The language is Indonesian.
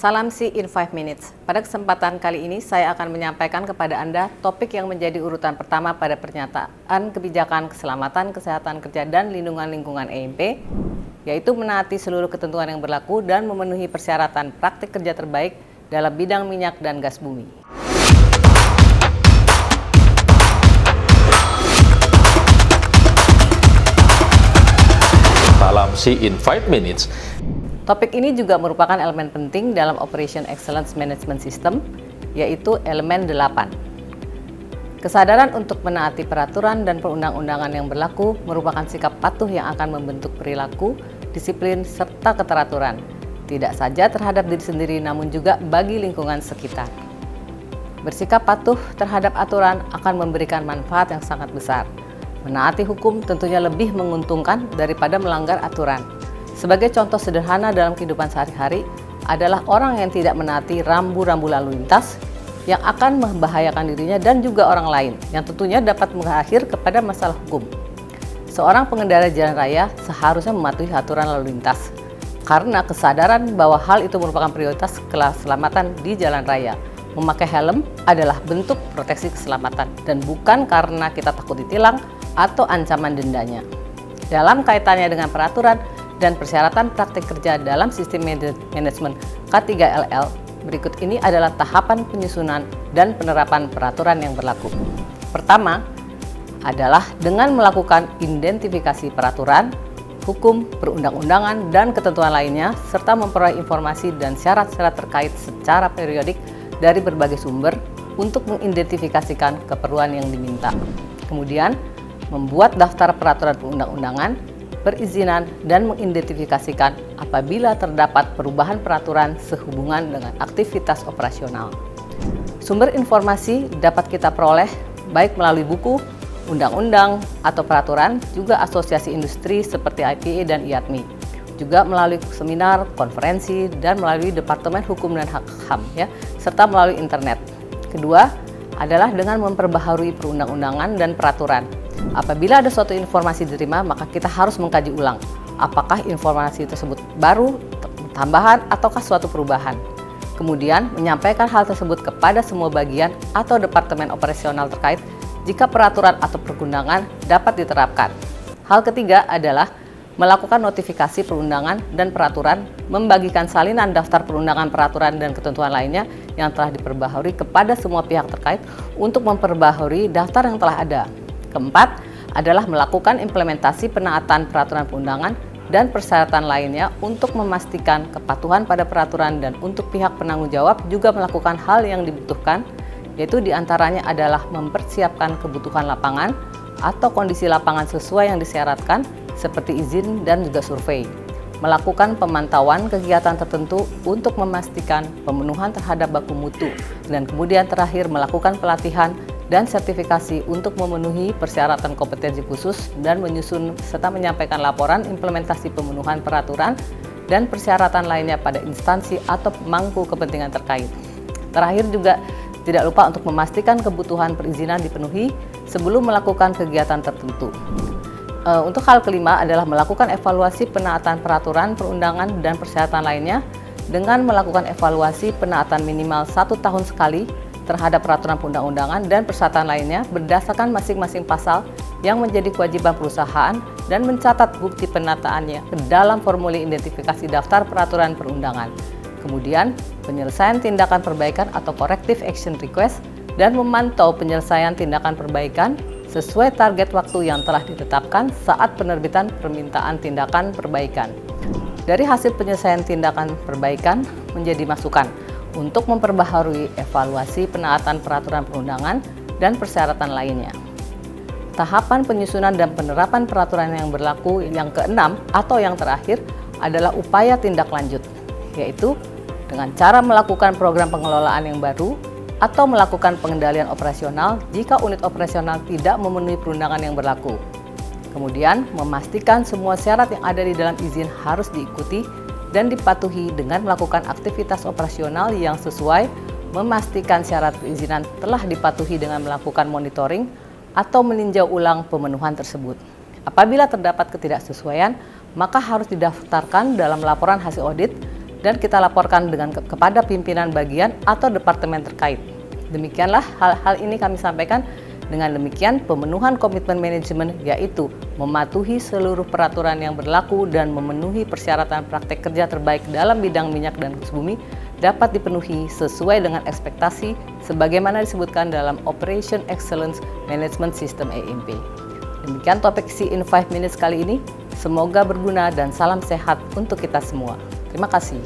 Salam Si in 5 Minutes. Pada kesempatan kali ini saya akan menyampaikan kepada Anda topik yang menjadi urutan pertama pada pernyataan kebijakan keselamatan, kesehatan kerja dan lindungan lingkungan EMP, yaitu menaati seluruh ketentuan yang berlaku dan memenuhi persyaratan praktik kerja terbaik dalam bidang minyak dan gas bumi. Salam Si in 5 Minutes. Topik ini juga merupakan elemen penting dalam Operation Excellence Management System, yaitu elemen 8. Kesadaran untuk menaati peraturan dan perundang-undangan yang berlaku merupakan sikap patuh yang akan membentuk perilaku, disiplin, serta keteraturan, tidak saja terhadap diri sendiri namun juga bagi lingkungan sekitar. Bersikap patuh terhadap aturan akan memberikan manfaat yang sangat besar. Menaati hukum tentunya lebih menguntungkan daripada melanggar aturan. Sebagai contoh sederhana dalam kehidupan sehari-hari adalah orang yang tidak menaati rambu-rambu lalu lintas yang akan membahayakan dirinya dan juga orang lain, yang tentunya dapat mengakhir kepada masalah hukum. Seorang pengendara jalan raya seharusnya mematuhi aturan lalu lintas karena kesadaran bahwa hal itu merupakan prioritas keselamatan di jalan raya. Memakai helm adalah bentuk proteksi keselamatan dan bukan karena kita takut ditilang atau ancaman dendanya. Dalam kaitannya dengan peraturan dan persyaratan praktik kerja dalam sistem manajemen K3LL, berikut ini adalah tahapan penyusunan dan penerapan peraturan yang berlaku. Pertama adalah dengan melakukan identifikasi peraturan, hukum, perundang-undangan, dan ketentuan lainnya, serta memperoleh informasi dan syarat-syarat terkait secara periodik dari berbagai sumber untuk mengidentifikasikan keperluan yang diminta. Kemudian, membuat daftar peraturan perundang-undangan, perizinan, dan mengidentifikasikan apabila terdapat perubahan peraturan sehubungan dengan aktivitas operasional. Sumber informasi dapat kita peroleh baik melalui buku, undang-undang, atau peraturan, juga asosiasi industri seperti IPA dan IATMI, juga melalui seminar, konferensi, dan melalui Departemen Hukum dan HAM, serta melalui internet. Kedua adalah dengan memperbaharui perundang-undangan dan peraturan. Apabila ada suatu informasi diterima, maka kita harus mengkaji ulang apakah informasi tersebut baru, tambahan, ataukah suatu perubahan. Kemudian menyampaikan hal tersebut kepada semua bagian atau departemen operasional terkait jika peraturan atau perundangan dapat diterapkan. Hal ketiga adalah melakukan notifikasi perundangan dan peraturan, membagikan salinan daftar perundangan, peraturan, dan ketentuan lainnya yang telah diperbaharui kepada semua pihak terkait untuk memperbaharui daftar yang telah ada. Keempat adalah melakukan implementasi penaatan peraturan perundangan dan persyaratan lainnya untuk memastikan kepatuhan pada peraturan, dan untuk pihak penanggung jawab juga melakukan hal yang dibutuhkan, yaitu diantaranya adalah mempersiapkan kebutuhan lapangan atau kondisi lapangan sesuai yang disyaratkan seperti izin dan juga survei, melakukan pemantauan kegiatan tertentu untuk memastikan pemenuhan terhadap baku mutu, dan kemudian terakhir melakukan pelatihan dan sertifikasi untuk memenuhi persyaratan kompetensi khusus dan menyusun serta menyampaikan laporan implementasi pemenuhan peraturan dan persyaratan lainnya pada instansi atau pemangku kepentingan terkait. Terakhir juga tidak lupa untuk memastikan kebutuhan perizinan dipenuhi sebelum melakukan kegiatan tertentu. Untuk hal kelima adalah melakukan evaluasi penaatan peraturan, perundangan, dan persyaratan lainnya dengan melakukan evaluasi penaatan minimal 1 tahun sekali terhadap peraturan perundang-undangan dan persyaratan lainnya berdasarkan masing-masing pasal yang menjadi kewajiban perusahaan, dan mencatat bukti penataannya ke dalam formulir identifikasi daftar peraturan perundangan. Kemudian, penyelesaian tindakan perbaikan atau corrective action request dan memantau penyelesaian tindakan perbaikan sesuai target waktu yang telah ditetapkan saat penerbitan permintaan tindakan perbaikan. Dari hasil penyelesaian tindakan perbaikan menjadi masukan untuk memperbaharui evaluasi penaatan peraturan perundangan dan persyaratan lainnya. Tahapan penyusunan dan penerapan peraturan yang berlaku yang keenam atau yang terakhir adalah upaya tindak lanjut, yaitu dengan cara melakukan program pengelolaan yang baru atau melakukan pengendalian operasional jika unit operasional tidak memenuhi perundangan yang berlaku. Kemudian memastikan semua syarat yang ada di dalam izin harus diikuti dan dipatuhi dengan melakukan aktivitas operasional yang sesuai, memastikan syarat perizinan telah dipatuhi dengan melakukan monitoring atau meninjau ulang pemenuhan tersebut. Apabila terdapat ketidaksesuaian, maka harus didaftarkan dalam laporan hasil audit dan kita laporkan kepada pimpinan bagian atau departemen terkait. Demikianlah hal-hal ini kami sampaikan. Dengan demikian, pemenuhan komitmen manajemen yaitu mematuhi seluruh peraturan yang berlaku dan memenuhi persyaratan praktek kerja terbaik dalam bidang minyak dan gas bumi dapat dipenuhi sesuai dengan ekspektasi sebagaimana disebutkan dalam Operation Excellence Management System EMP. Demikian topik See in 5 Minutes kali ini. Semoga berguna dan salam sehat untuk kita semua. Terima kasih.